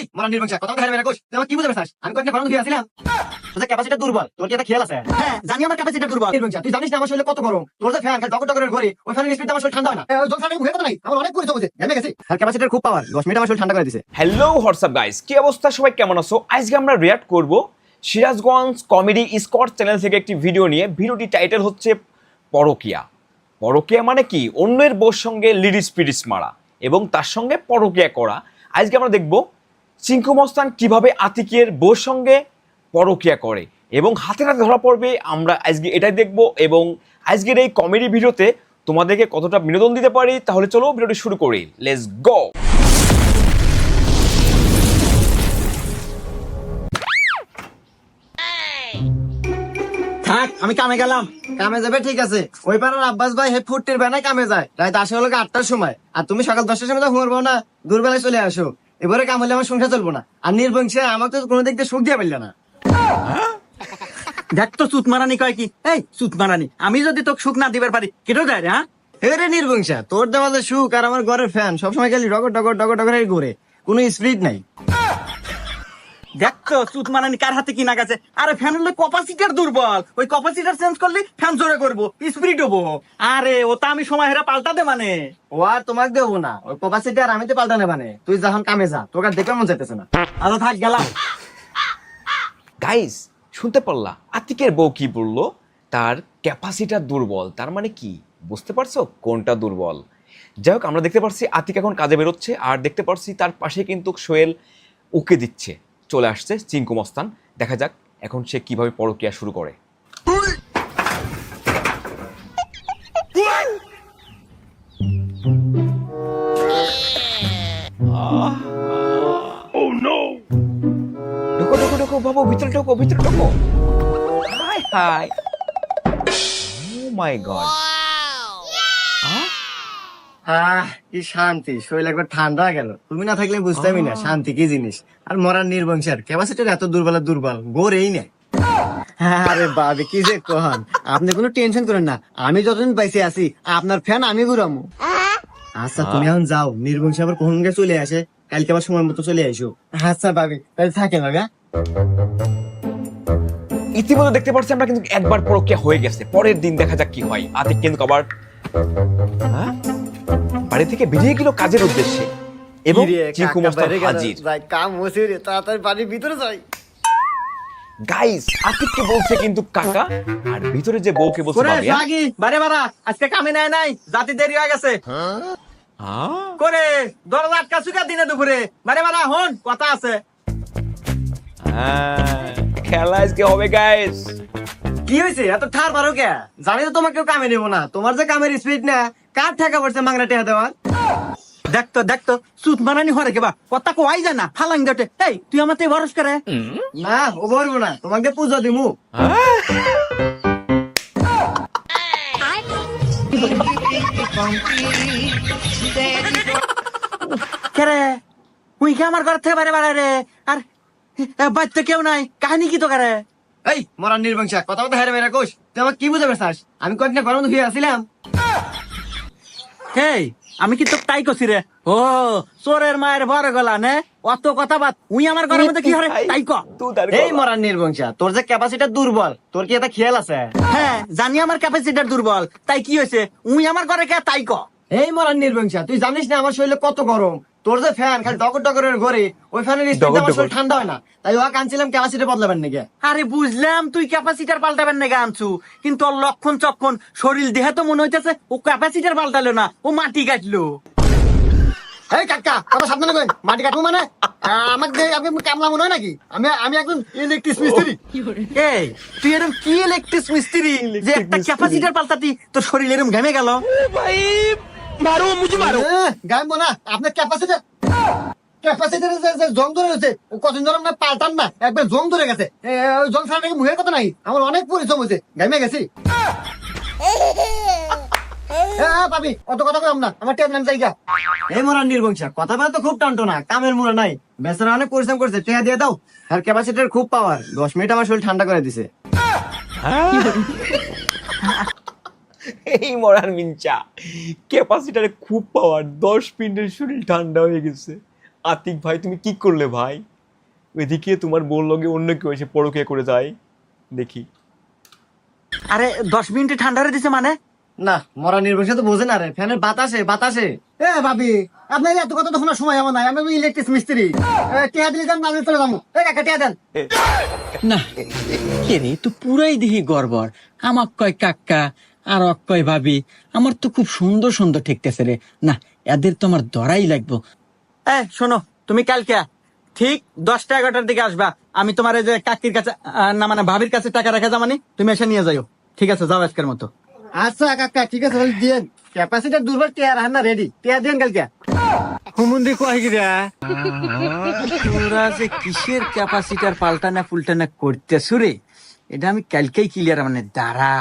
এই মারা নির্বংশা কথা হেরে মেরে কোষ তুই আমার কি বুঝতে পারছিস আমি কয়েকটা গরম ধুয়ে আসছিলাম তোর ক্যাপাসিটি দুর্বল তোর কি এটা খেয়াল আছে হ্যাঁ জানি আমার ক্যাপাসিটি দুর্বল। নির্বংশা তুই জানিস না আমার শরীরে কত গরম তোর যে ফ্যান খালি টকর টকরের ঘরে ওই ফ্যানের স্পিড আমার শরীর ঠান্ডা হয় না জল ফ্যানের মুখে কথা নাই আমার অনেক পরিশ্রম হচ্ছে ঘেমে গেছি আর ক্যাপাসিটির খুব পাওয়ার 10 মিনিট আমার শরীর ঠান্ডা করে দিছে। হ্যালো হোয়াটসঅ্যাপ গাইস, কি অবস্থা সবাই, কেমন আছো? আজকে আমরা রিয়াক্ট করব সিরাজগঞ্জ কমেডি স্কট চ্যানেল থেকে একটি ভিডিও নিয়ে। ভিডিওটি টাইটেল হচ্ছে পরকিয়া। পরকিয়া মানে কি? অন্যের বউর সঙ্গে লিডিস পিডিস মারা এবং তার সঙ্গে পরকিয়া করা। আজকে আমরা দেখব চিঙ্কু মস্তান কিভাবে আতিকের বউর সঙ্গে পরকিয়া করে এবং হাতে হাতে ধরা পড়বে। আমরা আজকে এটাই দেখব এবং আজকের এই কমেডি ভিডিওতে তোমাদেরকে কতটা বিনোদন দিতে পারি। তাহলে চলো ভিডিওটি শুরু করি, লেটস গো। থাক আমি কামে গেলাম। কামে যাবে ঠিক আছে, ওই পাড়ার আব্বাস ভাই হে ফুটের বেনায় কামে যায় রাত আসে হলো 8টার সময়, আর তুমি সকাল 10টার সময় তো ঘুমাবো না, দুর্বেলায় চলে আসো। এবারে কাম হলে আমার সংসার চলবো না। আর নির্বংশে আমাকে তো কোনো দিক দিয়ে সুখ দিয়ে পারলে না। দেখ তো সুত মারানি কয় কি? এই সুত মারানি, আমি যদি তোকে সুখ না দিবার পারি কেটো যায় রে? হ্যাঁ রে নির্বংশা, তোর দেওয়া যে সুখ আর আমার ঘরের ফ্যান সবসময় খালি ডগর ডগর ডগর ডগর ঘুরে, কোনো স্পিড নাই। দেখ তো সুত মারানি কার হাতে কি না গেছে। আরে ফ্যান হলে ক্যাপাসিটার দুর্বল, ওই ক্যাপাসিটার চেঞ্জ করলে ফ্যান জোরে করবো, স্পিড হবো। আরে ওটা আমি সময় হেরা পাল্টাতে মানে। ও আর তোমাকে দেবো না, ওই ক্যাপাসিটি আর আমি তো পাল্টানে মানে। তুই যখন কামে যা, তোকে আর দেখে মন চাইতেছে না। আরো থাক গেলাম। গাইস শুনতে পারলা আতিকের বউ কি বললো? তার ক্যাপাসিটার দুর্বল। তার মানে কি বুঝতে পারছো কোনটা দুর্বল? যাই হোক, আমরা দেখতে পাচ্ছি আতিক এখন কাজে বেরোচ্ছে আর দেখতে পাচ্ছি তার পাশে কিন্তু সোহেল উকে দিচ্ছে। চলে আসছে চিঙ্কু মস্তান। দেখা যাক এখন সে কিভাবে পরকিয়া শুরু করে। ঢোকো ঢোকো ঢোকো বাবু, ভিতরে ঢোকো ভিতরে ঢোকো। হাই হাই, ও মাই গড। কি শান্তি, শরীর একবার ঠান্ডা গেল। তুমি না থাকলে বুঝতামই না শান্তি কি জিনিস। আর মরার নির্বংশার ক্যাপাসিটির এত দুর্বল দুর্বল গড়েই নেই। আরে বাবে কি যে কহন, আপনি কোনো টেনশন করেন না, আমি যতদিন বাইসে আছি আপনার ফ্যান আমি ঘুরামু। আচ্ছা তুমি এখন যাও, নির্বংশ আবার কখন চলে আসে, কালকে আবার সময় মতো চলে আইসো। আচ্ছা ভাবি তাহলে থাকে ভাবে। ইতিমধ্যে দেখতে পাচ্ছি আমরা কিন্তু একবার পরকিয়া হয়ে গেছে। পরের দিন দেখা যাক কি হয়। আতিক কিন্তু আবার বাড়ি থেকে বেরিয়ে গেল কাজের উদ্দেশ্যে এবং চিঙ্কু মস্তান হাজির। কাম হচ্ছে রে, তাড়াতাড়ি বাড়ির ভিতরে যাই। গাইস আতিককে বলছে কিন্তু কাকা, আর ভিতরে যে বউকে বলছে বাবিয়া। বারে বারা আজকে কামে নাই নাই, জাতি দেরি হয়ে গেছে করে দরজা আটকা সুকা দিনে দুপুরে। বারে বারা হন কথা আছে। খেলা আজকে হবে গাইস। কি হয়েছে এত ঠার পারো কে? জানি তো তোমাকে কেউ কামে নেবো না, তোমার যে কামের স্পিড না, কার ঠেকা পড়ছে মাংরা টেহা দেওয়ার। দেখতো সুত মারানি হরে কেবা কথা কোয়াই যায় না ফালাং দটে। এই তুই আমাতে ভরস করে না ও বলবো না, তোমাকে পুজো দিমু। কেরে উই কে আমার ঘর থেকে বারে বারে রে। আর বাচ্চা কেউ নাই, কাহিনী কি তো করে? এই মরার নির্বংশা কথা বলতে হেরে মেরে কোষ তুই আমাকে কি বুঝে পেছাস? আমি কয়েকটা গরম ধুয়ে আসছিলাম। হেই আমি কি তো তাই কছি রে? ও চোরের মায়ের বড় গলা নে, অত কথা বাদ। উই আমার ঘরের মধ্যে কি হরে তাই ক। এই মরার নির্বংশা, তোর যে ক্যাপাসিটি দুর্বল, তোর কি এটা খেয়াল আছে? হ্যাঁ জানি আমার ক্যাপাসিটার দুর্বল, তাই কি হয়েছে? উই আমার ঘরে কে তাই ক। এই মরার নির্বংশা, তুই জানিস না আমার শরীরে কত গরম? তোর যে ফ্যান খালি ডগর ডগরের ঘরে, ওই ফ্যানের স্পিড আমার শরীর ঠান্ডা হয় না, তাই ওয়া কানছিলাম ক্যাপাসিটি বদলাবেন নাকি। আরে বুঝলাম তুই ক্যাপাসিটার পাল্টাবেন না আনছু, কিন্তু ওর লক্ষণ চক্ষণ শরীর দেহে তো মনে হইতেছে ও ক্যাপাসিটার পাল্টালো না, ও মাটি কাটলো। এই কাকা কথা সাবধানে কই, মাটি কাটবো মানে? আমাকে আপনি কামলা মনে হয় নাকি? আমি একজন ইলেকট্রিক মিস্ত্রি। এই তুই এরকম কি ইলেকট্রিক মিস্ত্রি যে একটা ক্যাপাসিটার পাল্টাতি তোর শরীর এরকম ঘেমে গেল? ভাই মারো মুঝে মারো। গাইবো না, আপনার ক্যাপাসিটার জং ধরে গেছে। কতদিন ধরে না পাল্টান না, একবার জং ধরে গেছে। ওই জং ছাড়া নাকি মুখের কথা নাই, আমার অনেক পরিশ্রম হয়েছে, গাইমে গেছি। পাবি অত কথা কম না, আমার টেপ নাম জায়গা। এই মরার নির্বংশা কথা বলা তো খুব টানতো না, কামের মুড়া নাই। বেচারা অনেক পরিশ্রম করছে, টেহা দিয়ে দাও। আর ক্যাপাসিটার খুব পাওয়ার, 10 মিনিট আমার শরীর ঠান্ডা করে দিছে। এই মরার মিঞ্চা, ক্যাপাসিটারে খুব পাওয়ার, 10 মিনিটের শরীর ঠান্ডা হয়ে গেছে। আতিক ভাই তুমি কি করলে ভাই? ওইদিকে তোমার বউর লগে অন্য কেউ এসে পরকীয়া করে যায় দেখি। আরে 10 মিনিটে ঠান্ডা হয়ে দিছে মানে? না, মরা নির্বংশ তো বোঝে না রে, ফ্যানের বাতাসে বাতাসে। এ ভাবি, আপনার এত কথা তো শোনার সময় আমার নাই, আমি ইলেকট্রিক মিস্ত্রি। টিয়া দিলে যান, আমি চলে যাবো। এই কাকা টিয়া দেন। না কে রে, তো পুরাই দেখি গড়বড়। আমার কয় কাকা আর কয় ভাবি, আমার তো খুব সুন্দর সুন্দর ঠেকতেছে রে। না, এদের তো আমার ধরাই লাগবো। শোনো, তুমি কালকে ঠিক 10টা-11টার দিকে আসবা। আমি তোমার এই যে কাকির কাছে না মানে ভাবির কাছে টাকা রাখা যামানি, তুমি এসে নিয়ে যাইও। ঠিক আছে, যাও আজকের মতো। আচ্ছা কাকা, ঠিক আছে, তাহলে দিয়েন। ক্যাপাসিটার দুর্বল, টিয়া রাখেন না, রেডি। টিয়া দিয়েন কালকে। হুমুন্দি কয় গিরা তোরা যে কিসের ক্যাপাসিটার পাল্টানা ফুলটানা করতেছ রে, এটা আমি কালকেই ক্লিয়ার মানে দাঁড়া।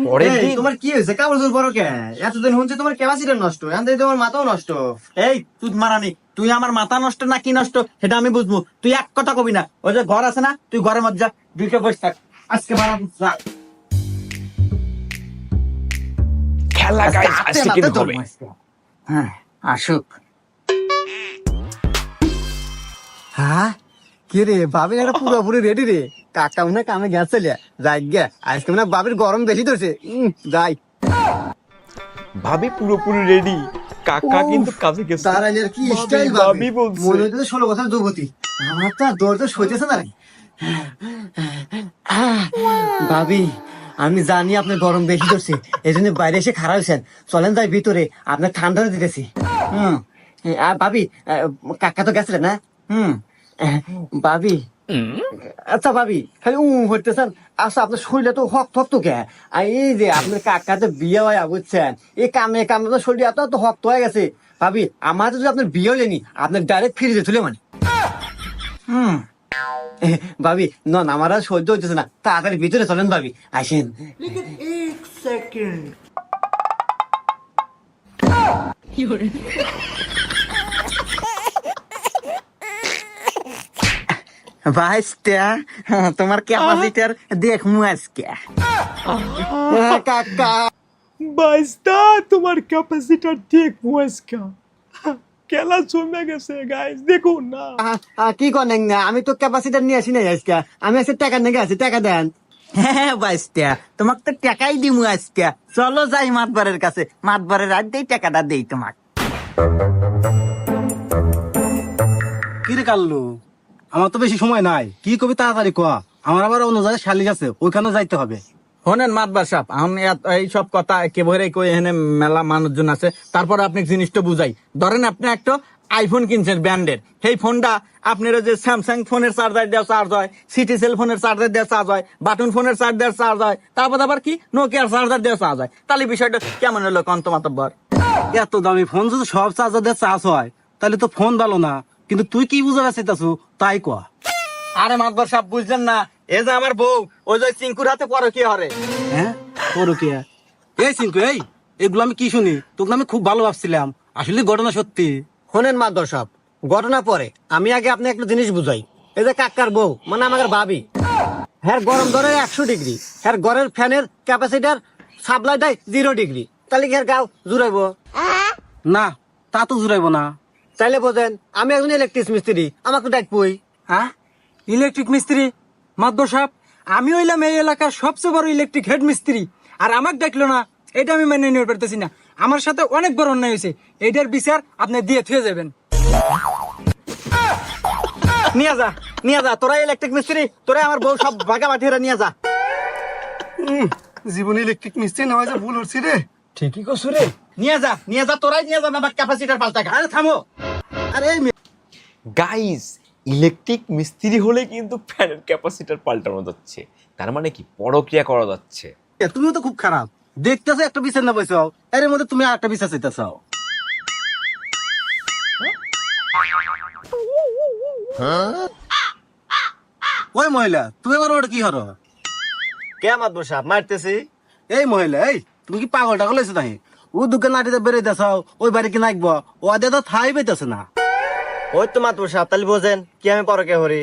পরের এই, দিন তোমার কি হয়েছে? কাপড় চোপড় পরো কে? এতদিন হচ্ছে তোমার ক্যাপাসিটার নষ্ট, এখন থেকে তোমার মাথাও নষ্ট। এই তুই মারানি, তুই আমার মাথা নষ্ট না কি নষ্ট সেটা আমি বুঝবো। তুই এক কথা কবি না। ওই যে ঘর আছে না, তুই ঘরের মধ্যে যা, দুইটা বসে থাক। আজকে মারানি খেলা গাইস আজকে কিন্তু হবে। হ্যাঁ, আসুক। হ্যাঁ, কি রে ভাবি, একটা পুরোপুরি রেডি রে। কাকা মনে কামে গেছে, যাই গে। আজকে মনে বাবির গরম বেশি ধরছে। যাই। ভাবি পুরোপুরি রেডি, কাকা কিন্তু কাজে গেছে। দাঁড়াইলে কি স্টাইল ভাবি ভাবি বলছে। মনে হইতেছে 16 বছর যুবতী। আমার তো আর দৌড় সইতেছে না রে। ভাবি, আমি জানি আপনার গরম বেশি ধরছে, এই জন্য বাইরে এসে খারাপ হয়েছেন। চলেন যাই ভিতরে, আপনার ঠান্ডা দিতেছি। আর ভাবি, কাকা তো গেছিলেন না? ভাবি, আচ্ছা ভাবি, খালি হইতেছেন। আচ্ছা, আপনার শরীরে তো হক থক তো কে? আর এই যে আপনার কাকা তো বিয়ে হয় বুঝছেন, এই কামে কামে তো শরীর এত তো হক হয়ে গেছে। ভাবি, আমার যদি আপনার বিয়ে হয়নি, আপনার ডাইরেক্ট ফিরে যেতে মানে। ভাবি, নন আমার আর সহ্য হইতেছে না, তাড়াতাড়ি ভিতরে চলেন ভাবি, আসেন। ভাইস্তা, তোমার ক্যাপাসিটার দেখমু আজকে। কাকা, বাইস্তা তোমার ক্যাপাসিটার ঠিক মুয়েসকা খেলা জমে গেছে গাইস, দেখুন না। কি করেন না? আমি তো ক্যাপাসিটার নিয়ে আসি নাই আজকে, আমি আজকে টাকা নিয়ে আসি, টাকা দেন। হ্যাঁ ভাইস্তা, তোমাকে তো টাকাই দিমু আজকে। চলো যাই মাতবারের কাছে, মাতবারের রাত দেই টাকাটা দেই তোমাক। কি রে কাল্লু, আমার তো বেশি সময় নাই, কি কবি তাড়াতাড়ি কোয়া। আমার আবার অন্য জায়গায় শালিক আছে, ওইখানে যাইতে হবে। শোনেন মাতবার সাহেব, আমি এই সব কথা একেবারে কই, এখানে মেলা মানুষজন আছে, তারপর আপনি জিনিসটা বুঝাই। ধরেন আপনি একটা আইফোন কিনছেন ব্র্যান্ডের, সেই ফোনটা আপনার যে স্যামসাং ফোনের চার্জার দেওয়া চার্জ হয়, সিটি সেল ফোনের চার্জার দেওয়া চার্জ হয়, বাটন ফোনের চার্জ দেওয়া চার্জ হয়, তারপর আবার কি নোকিয়ার চার্জার দেওয়া চার্জ হয়। তাহলে বিষয়টা কেমন হলো কন্ত মাতব্বর? এত দামি ফোন যদি সব চার্জার দিয়ে চার্জ হয়, তাহলে তো ফোন ভালো না। কিন্তু তুই কি বুঝাবে চাইতাছু তাই কোয়া। আরে মাতবার সাহেব বুঝলেন না, এই যে আমার বউ, ওই যে চিঙ্কুর হাতে পরে কি হরে। হ্যাঁ, তোর কি এই সিনকু, এই এগুলো আমি কি শুনি, তোকে আমি খুব ভালো ভাবছিলাম, আসলে ঘটনা সত্যি। শোনেন মাদর সাহেব, ঘটনা পরে, আমি আগে আপনি একটা জিনিস বুঝাই। এই যে কাকার বউ মানে আমার ভাবি, হ্যাঁ গরম ধরে 100 ডিগ্রি, হ্যাঁ ঘরের ফ্যানের ক্যাপাসিটার সাপ্লাই দেয় 0 ডিগ্রি, তাহলে কি আর গাও জুড়াইবো? না, তা তো জুড়াইব না। তাইলে বোঝেন, আমি একজন ইলেকট্রিক মিস্ত্রি, আমাকে ডাকবই। হ্যাঁ, ইলেকট্রিক মিস্ত্রি? মাদ্দর সাহেব, আমি হইলাম এই এলাকার সবচেয়ে বড় ইলেকট্রিক হেড মিস্ত্রি, আর আমাকে ডাকলো না, এটা আমি মেনে নিতে পারতেছি না। আমার সাথে অনেক বড় অন্যায় হয়েছে, এইটার বিচার আপনি দিয়ে থুয়ে যাবেন। নিয়ে যা, নিয়ে যা, তোরা ইলেকট্রিক মিস্ত্রি, তোরা আমার বউ সব ভাগাভাগি নিয়ে যা। জীবনে ইলেকট্রিক মিস্ত্রি না হয়েছে ভুল হচ্ছে রে। ঠিকই কছু রে। নিয়ে যা, নিয়ে যা, তোরাই নিয়ে যাবে আমার ক্যাপাসিটার পাল্টা। আরে থামো, আরে এই গাইস, ইলেকট্রিক মিস্ত্রি হলে কিন্তু ফ্যানের ক্যাপাসিটার পাল্টানো যাচ্ছে, তার মানে কি পরক্রিয়া করা যাচ্ছে। তুমিও তো খুব খারাপ দেখতেছো, একটা বিচার না বসে এর মধ্যে তুমি আর একটা বিচার চাইতেছ। ওই মহিলা, তুমি আমার ওটা কি হরো? কে মাতবর সাহেব মারতেছি? এই মহিলা, এই তুমি কি পাগল টাগল হয়েছে তাই? ও দোকান নাটিতে বেরোইতেছ, ওই বাড়ি কি নাকব, ও আদে তো থাই পেতেছে না। ওই তো মাতবর সাহেব, তাহলে বোঝেন কি আমি পরকে হরি।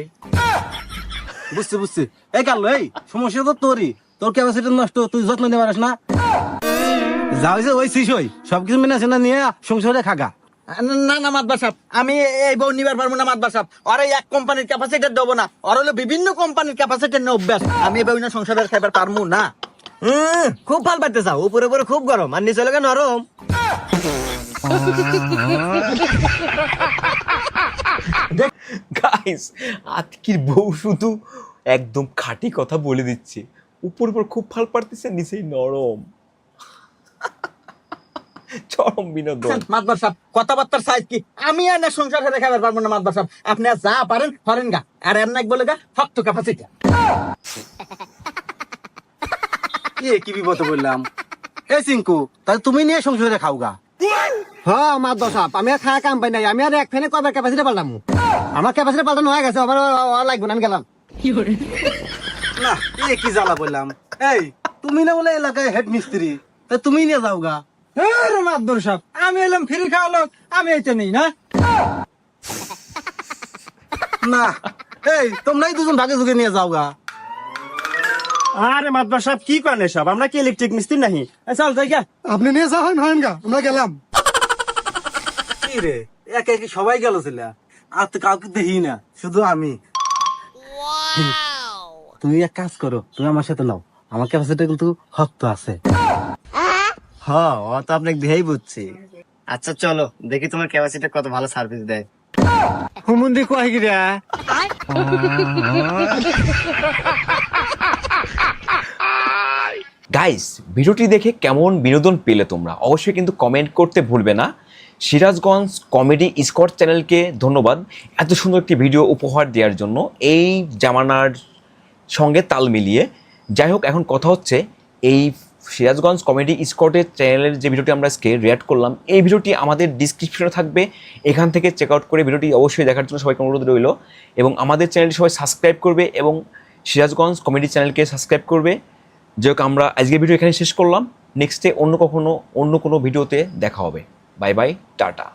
বুঝছি বুঝছি। এই কাল, এই সমস্যা তো তোরই, তোর ক্যাপাসিটি নষ্ট, তুই যত্ন নিতে পারিস না। যাও যে ওই শিশই সবকিছু মেনে সেনা নিয়ে সংসারে খাগা। না না মাতবার সাহেব, আমি এই বউ নিবার পারবো না মাতবার সাহেব। আর এই এক কোম্পানির ক্যাপাসিটি দেবো না, আর হলো বিভিন্ন কোম্পানির ক্যাপাসিটি নিয়ে অভ্যাস। আমি এই বউ না সংসারের খাইবার পারবো না। খুব ভাল পাইতে চাও, উপরে উপরে খুব গরম আর নিচে লাগে নরম। গাইস, আজকের বউ শুধু একদম খাঁটি কথা বলে দিচ্ছে, উপর উপর খুব ভাল পারতেছে, নিচেই নরম। চরম বিনোদন। মাতবার সাহেব কথাবার্তার সাইজ কি? আমি আর না সংসার করে খাইবার পারবো না মাতবার সাহেব। আপনি আর যা পারেন করেন গা, আর এর নাক বলে গা শক্ত ক্যাপাসিটি। কি বিপদে বললাম। এ চিঙ্কু, তাহলে তুমি নিয়ে সংসারে খাওগা। হ্যাঁ মাদ্দর সাহেব, আমি আর খাওয়া কাম পাই নাই। আমি আর এক ফ্যানে কবার ক্যাপাসিটি পাল্টাম। আমার ক্যাপাসিটি পাল্টানো হয়ে গেছে, আবার লাগবে না, আমি গেলাম। না কি জ্বালা বললাম। এই তুমি না বলে এলাকায় হেড মিস্ত্রি, তা তুমি নিয়ে যাওগা। মাদ্দর সাহেব, আমি এলাম ফ্রি খাওয়া লোক, আমি এইটা নেই না। না এই তোমরাই দুজন ভাগে যুগে নিয়ে যাওগা। আরে মাতবার সাহেব কি করেন এসব? আমরা কি ইলেকট্রিক মিস্ত্রি নাহি? চল যাই গা। আপনি নিয়ে যাওয়া হয় গা, আমরা গেলাম। কি রে একে একে সবাই গেল ছিল, আর তো কাউকে দেখি না, শুধু আমি। তুমি এক কাজ করো, তুমি আমার সাথে নাও, আমার ক্যাপাসিটি কিন্তু শক্ত আছে। হ্যাঁ, ও তো আপনাকে দেখাই বুঝছি। আচ্ছা চলো দেখি তোমার ক্যাপাসিটি কত ভালো সার্ভিস দেয়। হুমুন্দি কয় গিরা। গাইস, ভিডিওটি দেখে কেমন বিনোদন পেলে তোমরা অবশ্যই কিন্তু কমেন্ট করতে ভুলবে না। সিরাজগঞ্জ কমেডি স্কট চ্যানেলকে ধন্যবাদ এত সুন্দর একটি ভিডিও উপহার দেওয়ার জন্য, এই জামানার সঙ্গে তাল মিলিয়ে। যাই হোক, এখন কথা হচ্ছে এই সিরাজগঞ্জ কমেডি স্কটের চ্যানেলের যে ভিডিওটি আমরা আজকে রিয়াক্ট করলাম, এই ভিডিওটি আমাদের ডিসক্রিপশনে থাকবে, এখান থেকে চেক আউট করে ভিডিওটি অবশ্যই দেখার জন্য সবাইকে অনুরোধ রইল। এবং আমাদের চ্যানেলটি সবাই সাবস্ক্রাইব করবে এবং সিরাজগঞ্জ কমেডি চ্যানেলকে সাবস্ক্রাইব করবে। যাই হোক, আমরা আজকের ভিডিও এখানে শেষ করলাম। নেক্সটে অন্য কোনো ভিডিওতে দেখা হবে। Bye bye, tata.